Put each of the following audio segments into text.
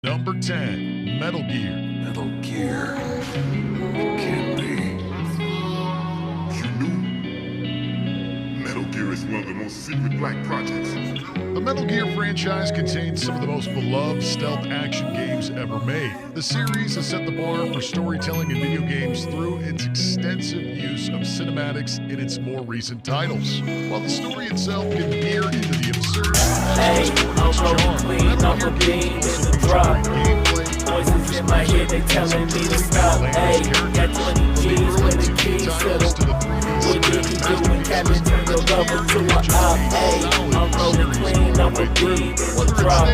Number 10, Metal Gear. Metal Gear. Can't be. You knew? Metal Gear is one of the most secret black projects. The Metal Gear franchise contains some of the most beloved stealth action games ever made. The series has set the bar for storytelling in video games through its extensive use of cinematics in its more recent titles. While the story itself can veer into the absurd, Metal Gear games also feature gameplay. Voices in my head, they telling me to stop. Ayy, got 20 G's for the keys to the what did you do when Captain turned your lover to a op? Ayy, I'm rolling clean, I'm a beat in the drop.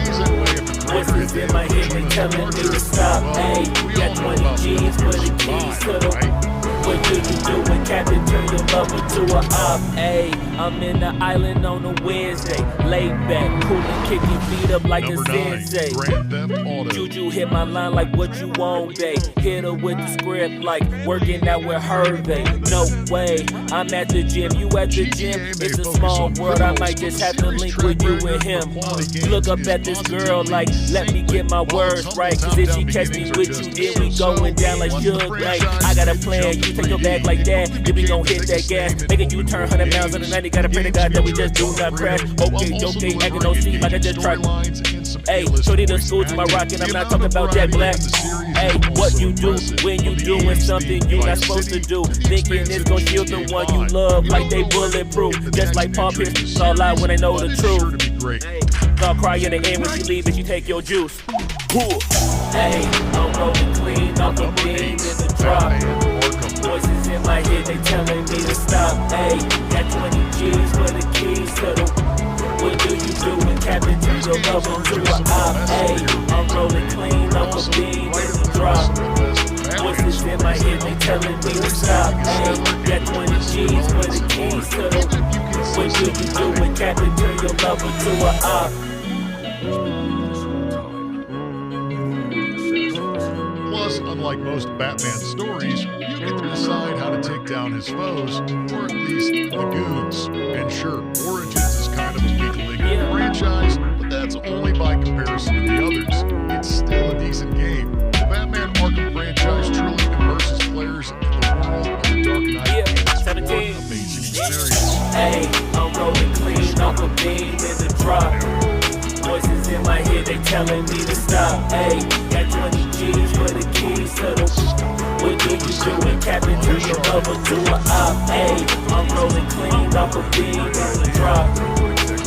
Voices in my head, they telling me to stop. Ayy, got 20 G's for the keys to the what did you do when Captain turned your lover to a op? Ayy, I'm in the island on a Wednesday, laid back, coolin', kicking feet up like a sensei. Grand Theft Auto. Juju hit my line like what you want, babe. Hit her with the script like working out with Hervey. No way, I'm at the gym, you at the gym. It's a small world, I might just have to link with you and him. Look up at this girl like, let me get my words right. Cause if she catch me with you, then we going down like Suge Ray. I got a plan, you take your bag like that, then we gon' hit that gas. Making you turn 100 miles in the night, you gotta pray to God that we just do not crash. Okay, acting no seem like I just tried. Hey, shorty the school to my rocket, I'm not talking about Jack Black. Hey, what you do when you doing something you not supposed to do? Thinking it's gon' shield the one you love like they bulletproof. Just like Paul Pierce, it's all out when they know the truth. I'll cry in the end when she leave and she take your juice. Hey, I'm rolling clean off the beam in the drop. Voices in my head, they telling me to stop. Ayy, got 20 G's for the keys to the what do you do when Captain turns your lover to a op? Ayy, I'm rolling clean off a beam in the drop. Voices in my head, they telling me to stop. Ayy, got 20 G's for the keys to the what do you do when Captain turns your lover to a op? Plus, unlike most Batman stories, you get to decide how to take down his foes, or at least the goons. And sure, Origins is kind of a weak link in the franchise, but that's only by comparison to the others. It's still a decent game. The Batman Arkham franchise truly immerses players in the world of the Dark Knight games. 17. Amazing experience. Hey, I'm rolling clean off a beam in the drop. Voices in my head, they telling me to stop. Ayy, got 20 G's for the keys to the what do you do when Captain turns your lover to a op? Ayy, I'm rolling clean off a beam in the drop.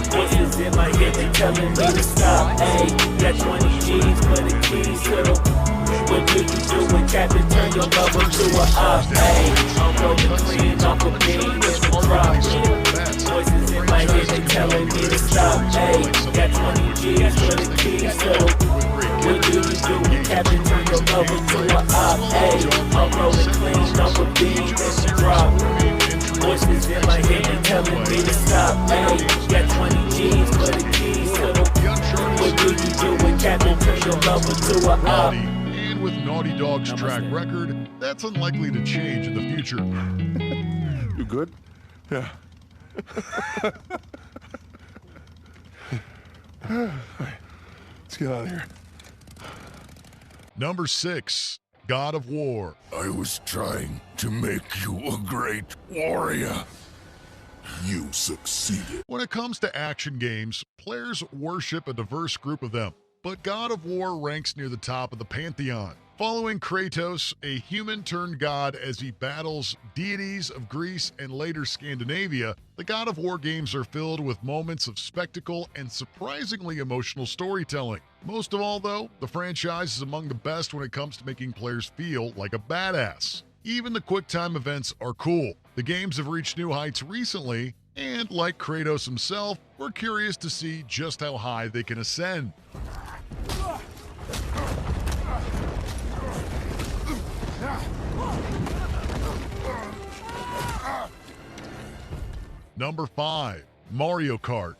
Voices in my head, they telling me to stop. Ayy, got 20 G's for the keys to the what do you do when Captain turns your lover to a op? Ayy, I'm rolling clean off a beam in the drop. Voices in my head, they telling me to stop. Ayy, got 20 G's for the keys to the what do you do when Captain turn your lover to a op? Ayy, I'm rolling clean off a beam in the drop. Voices in my head, they telling me to stop. Ayy, got 20 G's for the keys to the what do you do when Captain turn your lover to a op? And with Naughty Dog's track record, that's unlikely to change in the future. You good? Yeah. Let's get out of here. Number 6, God of War. I was trying to make you a great warrior. You succeeded. When it comes to action games, players worship a diverse group of them, but God of War ranks near the top of the pantheon. Following Kratos, a human-turned-god as he battles deities of Greece and later Scandinavia, the God of War games are filled with moments of spectacle and surprisingly emotional storytelling. Most of all, though, the franchise is among the best when it comes to making players feel like a badass. Even the quick-time events are cool. The games have reached new heights recently, and like Kratos himself, we're curious to see just how high they can ascend. Number 5, Mario Kart.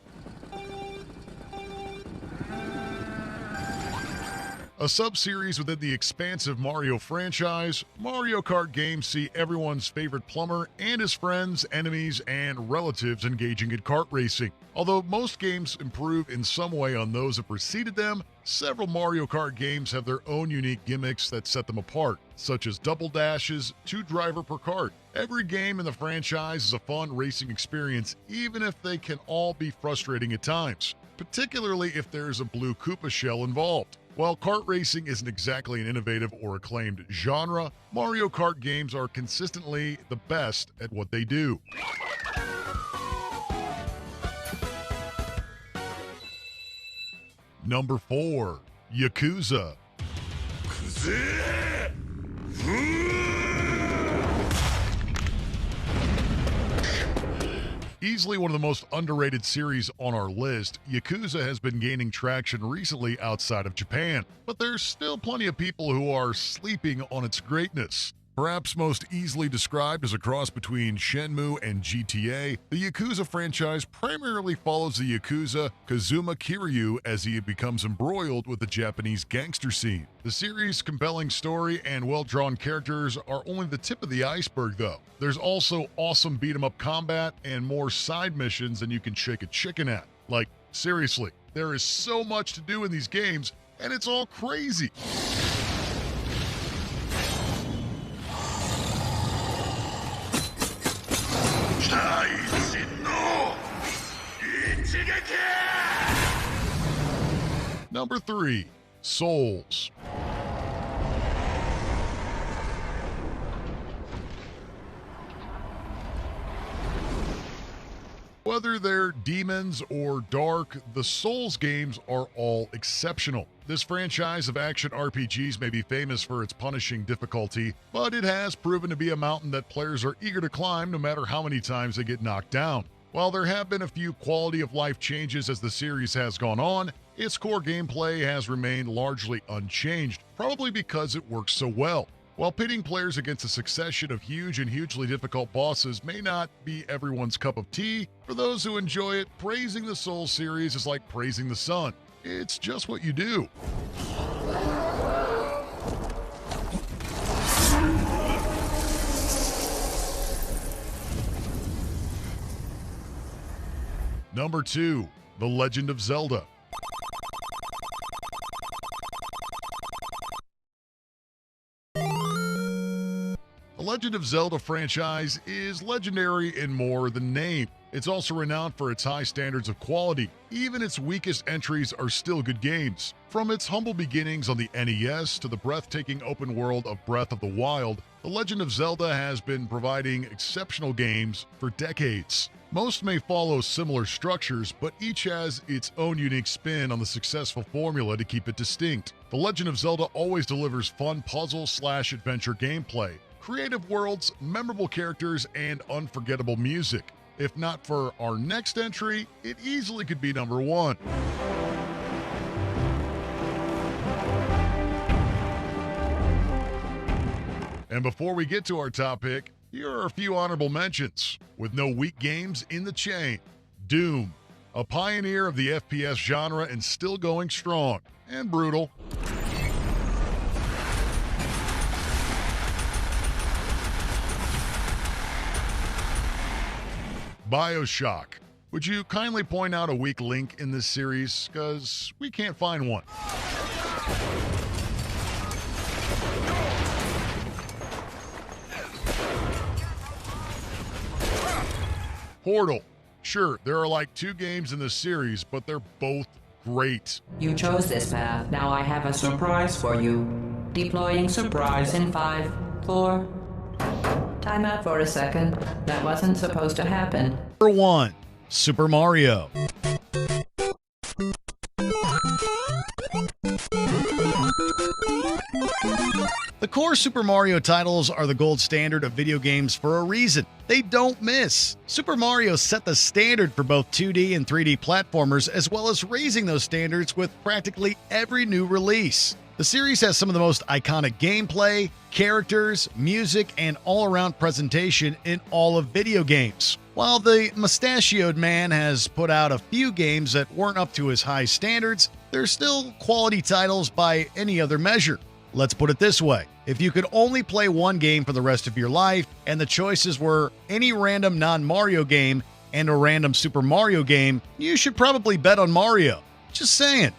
A sub-series within the expansive Mario franchise, Mario Kart games see everyone's favorite plumber and his friends, enemies, and relatives engaging in kart racing. Although most games improve in some way on those that preceded them, several Mario Kart games have their own unique gimmicks that set them apart, such as double dashes, 2-driver per kart. Every game in the franchise is a fun racing experience, even if they can all be frustrating at times, particularly if there's a blue Koopa shell involved. While kart racing isn't exactly an innovative or acclaimed genre, Mario Kart games are consistently the best at what they do. Number 4. Yakuza. Easily one of the most underrated series on our list, Yakuza has been gaining traction recently outside of Japan, but there's still plenty of people who are sleeping on its greatness. Perhaps most easily described as a cross between Shenmue and GTA, the Yakuza franchise primarily follows the Yakuza Kazuma Kiryu as he becomes embroiled with the Japanese gangster scene. The series' compelling story and well-drawn characters are only the tip of the iceberg, though. There's also awesome beat-em-up combat and more side missions than you can shake a chicken at. Like, seriously, there is so much to do in these games, and it's all crazy. Number 3. Souls. Whether they're demons or dark, the Souls games are all exceptional. This franchise of action RPGs may be famous for its punishing difficulty, but it has proven to be a mountain that players are eager to climb no matter how many times they get knocked down. While there have been a few quality of life changes as the series has gone on, its core gameplay has remained largely unchanged, probably because it works so well. While pitting players against a succession of huge and hugely difficult bosses may not be everyone's cup of tea, for those who enjoy it, praising the Souls series is like praising the sun. It's just what you do. Number 2. The Legend of Zelda. The Legend of Zelda franchise is legendary in more than name. It's also renowned for its high standards of quality. Even its weakest entries are still good games. From its humble beginnings on the NES to the breathtaking open world of Breath of the Wild, The Legend of Zelda has been providing exceptional games for decades. Most may follow similar structures, but each has its own unique spin on the successful formula to keep it distinct. The Legend of Zelda always delivers fun puzzle/adventure gameplay, creative worlds, memorable characters, and unforgettable music. If not for our next entry, it easily could be number 1. And before we get to our top pick, here are a few honorable mentions. With no weak games in the chain, Doom, a pioneer of the FPS genre and still going strong and brutal. BioShock. Would you kindly point out a weak link in this series? Because we can't find one. Portal. Sure, there are like 2 games in this series, but they're both great. You chose this path. Now I have a surprise for you. Deploying surprise in 5, 4... Time out for a second. That wasn't supposed to happen. Number 1. Super Mario. The core Super Mario titles are the gold standard of video games for a reason. They don't miss. Super Mario set the standard for both 2D and 3D platformers, as well as raising those standards with practically every new release. The series has some of the most iconic gameplay, characters, music, and all-around presentation in all of video games. While the mustachioed man has put out a few games that weren't up to his high standards, they're still quality titles by any other measure. Let's put it this way. If you could only play one game for the rest of your life, and the choices were any random non-Mario game and a random Super Mario game, you should probably bet on Mario. Just saying.